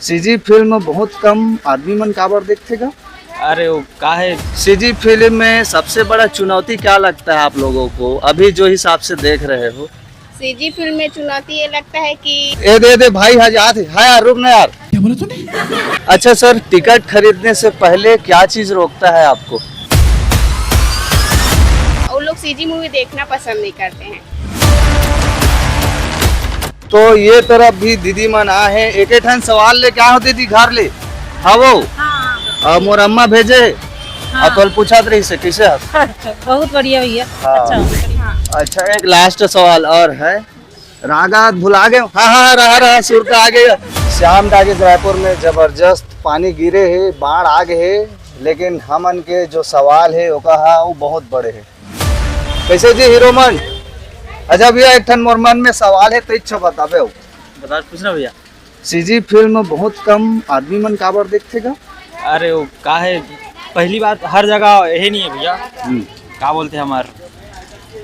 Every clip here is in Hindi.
सीजी फिल्म बहुत कम आदमी मन काबर देखतेगा। अरे वो का है। सीजी फिल्म में सबसे बड़ा चुनौती क्या लगता है आप लोगों को, अभी जो हिसाब से देख रहे हो? सीजी फिल्म में चुनौती ये लगता है कि ए दे भाई हजार है यार, रुक ना यार। क्या बोला तूने? अच्छा सर, टिकट खरीदने से पहले क्या चीज रोकता है आपको? वो लोग सीजी मूवी देखना पसंद नहीं करते हैं। तो ये तरफ भी दीदी मन आ है, एक ठन सवाल ले क्या होती थी घर ले। हाँ वो मोर अम्मा भेजे तो पूछा रही से कैसे बहुत बढ़िया भैया। अच्छा एक लास्ट सवाल और है, रागा भुला गए। हाँ रहा सुर का आ गया। श्याम टाकीज रायपुर में जबरदस्त पानी गिरे है, बाढ़ आ गए है, लेकिन हमन के जो सवाल है वो कहा वो बहुत बड़े है। कैसे जी हीरो मन? अच्छा भैया एक ठन मोर मन में सवाल है तो इच्छा बतावे हो। बता पूछना भैया। सीजी फिल्म बहुत कम आदमी मन काबर देखतेगा। अरे वो का है, पहली बात हर जगह यही नहीं है भैया। का बोलते हैं हमार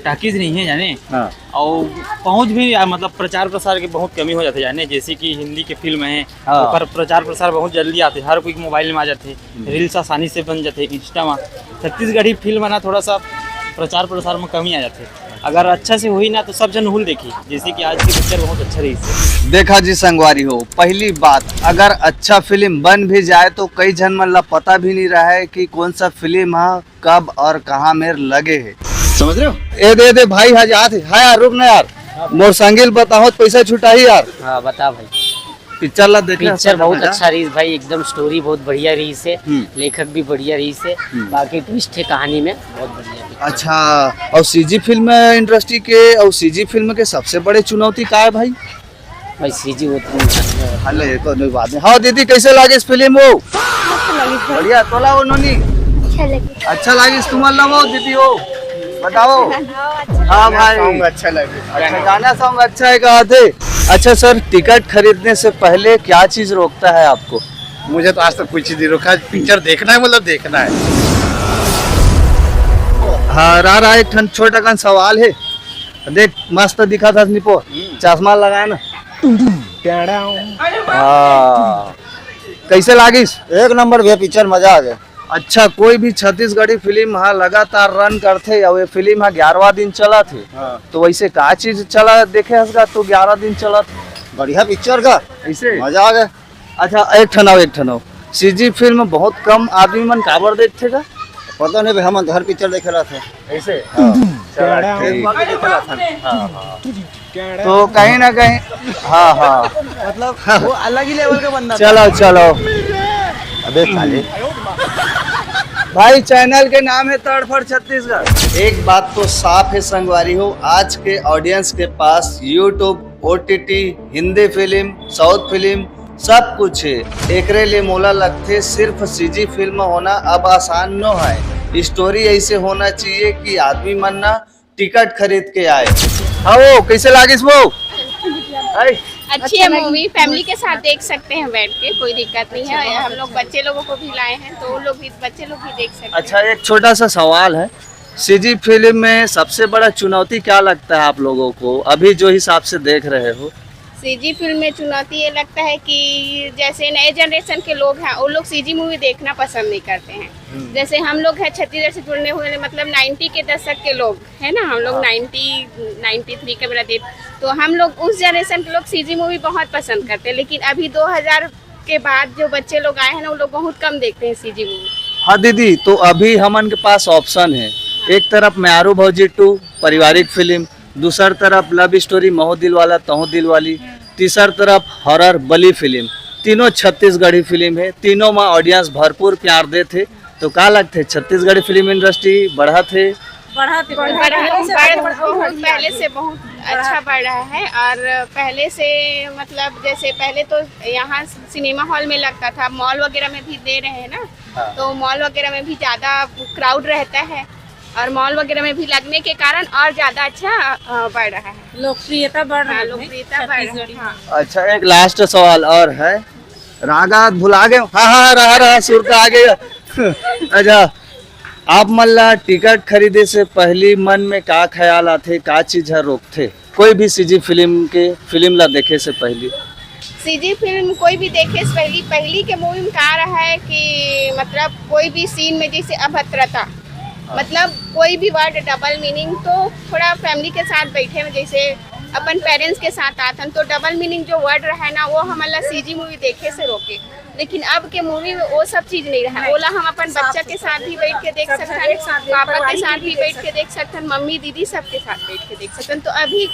टाकीज नहीं है जाने। हाँ। और पहुंच भी मतलब प्रचार प्रसार की बहुत कमी हो जाती है जाने, जैसे कि हिंदी के फिल्म है। हाँ। तो पर प्रचार प्रसार बहुत जल्दी आते, हर कोई मोबाइल में आ जाते, रील्स आसानी से बन जाते इंस्टा में। छत्तीसगढ़ी फिल्म बना थोड़ा सा प्रचार प्रसार में कमी आ जाती, अगर अच्छा से हुई ना तो सब जन हुल देखी, जैसे कि आज की पिक्चर बहुत अच्छा रही। देखा जी संगवारी हो, पहली बात अगर अच्छा फिल्म बन भी जाए तो कई जन मन ला पता भी नहीं रहा है कि कौन सा फिल्म है, कब और कहाँ में लगे है। समझ रहे हो? ए दे भाई हजार है यार, रुक ना यार। मोर संगिल बताओ पैसा छुटा ही यार। हाँ बता भाई। पिक्चर ला देख। पिक्चर बहुत अच्छा रही भाई, एकदम स्टोरी बहुत बढ़िया रही से, लेखक भी बढ़िया रही से, बाकी ट्विस्ट है कहानी में बहुत बढ़िया। अच्छा, और सीजी फिल्म इंडस्ट्री के और सीजी फिल्म के सबसे बड़े चुनौती का है भाई? भाई सीजी वो हले तो नहीं बात है। हाँ दीदी कैसे लगे इस फिल्म वो? बढ़िया तोला वो नोनी। अच्छा लगी तुम्हारा वो दीदी हो बताओ। हाँ भाई अच्छा लगे। अच्छा गाना सॉन्ग अच्छा है कहा थे। अच्छा सर, टिकट खरीदने से पहले क्या चीज रोकता है आपको? मुझे तो आज तक कुछ नहीं रोका, पिक्चर देखना है मतलब देखना है। हाँ रहा एक ठन छोटा का सवाल है, देख मस्त दिखा था निपो, चश्मा लगाया ना। हाँ कैसे लागिस? एक नंबर भैया, पिक्चर मजा आ गया। अच्छा, कोई भी छत्तीसगढ़ी फिल्म हाँ लगातार रन करते और ये फिल्म हाँ 11वां दिन चला थे। हाँ। तो वैसे का चीज चला देखे हंसगा तो 11 दिन चला था। बढ़िया पिक्चर का ऐसे मजा आ गया। अच्छा एक ठनाओ सीजी फिल्म बहुत कम आदमी मन काबर देखतेगा। पता नहीं भाई, हम हर पिक्चर देखे रहा था ऐसे। तो कहीं ना कहीं हाँ मतलब वो अलग ही लेवल का बंदा। चलो अबे साले भाई, चैनल के नाम है तड़फड़ छत्तीसगढ़। एक बात तो साफ है संगवारी हो, आज के ऑडियंस के पास YouTube, OTT, Hindi film, south film सब कुछ है। एकरे लिए मोला लगते सिर्फ सीजी फिल्म होना अब आसान न है। स्टोरी ऐसे होना चाहिए कि आदमी मन ना टिकट खरीद के आए। हाँ वो कैसे लागिस वो? अच्छी है मूवी, फैमिली के साथ देख सकते हैं बैठ के, कोई दिक्कत नहीं है। हम लोग बच्चे लोगों को भी लाए हैं तो वो लोग भी, बच्चे लोग भी देख सकते हैं। अच्छा एक छोटा सा सवाल है, सीजी फिल्म में सबसे बड़ा चुनौती क्या लगता है आप लोगों को, अभी जो हिसाब से देख रहे हो? सीजी फिल्म में चुनौती ये लगता है कि जैसे नए जनरेशन के लोग हैं वो लोग सीजी मूवी देखना पसंद नहीं करते हैं। जैसे हम लोग हैं छत्तीसगढ़ से जुड़ने हुए, मतलब 90 के दशक के लोग हैं ना, हम लोग 93 के बराबर, तो हम लोग उस जनरेशन के लोग सीजी मूवी बहुत पसंद करते हैं। लेकिन अभी 2000 के बाद जो बच्चे लोग आए हैं ना वो लोग बहुत कम देखते हैं सीजी मूवी। हाँ दीदी, तो अभी हमन के पास ऑप्शन है, एक तरफ म्यारू भौजी 2 पारिवारिक फिल्म, दूसर तरफ लव स्टोरी महू दिल वाला तहु दिल वाली, तीसर तरफ हॉरर बली फिल्म। तीनों छत्तीसगढ़ी फिल्म है, तीनों में ऑडियंस भरपूर प्यार दे थे। तो क्या लगते छत्तीसगढ़ी फिल्म इंडस्ट्री बढ़ा थे? पहले से बहुत अच्छा बढ़ रहा है। और पहले से मतलब जैसे पहले तो यहाँ सिनेमा हॉल में लगता था, मॉल वगैरह में भी दे रहे हैं ना। तो मॉल वगैरह में भी ज़्यादा क्राउड रहता है और मॉल वगैरह में भी लगने के कारण और ज़्यादा अच्छा बढ़ रहा है, लोकप्रियता बढ़ रहा है। लोकप्रियता बढ़ रही है। अच्छा एक लास्ट सवाल और है, रागा भुला गए। हाँ रहा सुर का आ गया। अच्छा आप मल्ला टिकट खरीदे से पहले मन में क्या ख्याल आते, क्या चीज है रोकते कोई भी सीजी फिल्म ला देखे से पहले? सीजी फिल्म कोई भी देखे पहली के मूवी में कहा रहा है कि मतलब कोई भी सीन में जैसे अभद्रता, मतलब कोई भी वर्ड डबल मीनिंग, तो थोड़ा फैमिली के साथ बैठे में जैसे अपन पेरेंट्स के साथ आते तो डबल मीनिंग जो वर्ड रहा है ना वो हमारा सीजी मूवी देखे से रोके। लेकिन अब के मूवी में वो सब चीज नहीं रहा। ओला हम अपन बच्चा के साथ भी बैठ के देख सकते हैं, पापा के साथ भी बैठ के देख सकते हैं, मम्मी दीदी सबके साथ बैठ के देख सकते हैं। तो अभी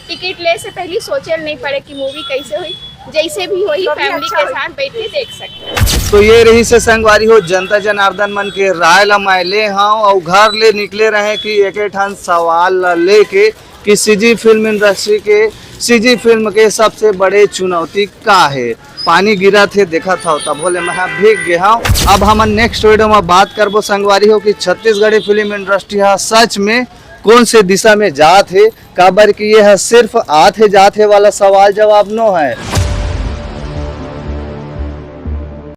टिकट ले से पहले सोचल नहीं पड़े कि मूवी कैसे हुई, जैसे भी हुई फैमिली के साथ बैठ के देख सकते हैं। तो ये रही से संगवारी हो जनता जनार्दन मन के राय ला मैं ले हाँ और घर ले निकले रहे कि एक ठान सवाल लेके कि सीजी फिल्म इंडस्ट्री के सीजी फिल्म के सबसे बड़े चुनौती का है। पानी गिरा थे देखा था तब बोले मैं भीग गया हूँ। अब हम नेक्स्ट वीडियो में बात करबो संगवारी हो कि छत्तीसगढ़ी फिल्म इंडस्ट्री है सच में कौन से दिशा में जात है, काबर कि यह सिर्फ आते जाते वाला सवाल जवाब नो है।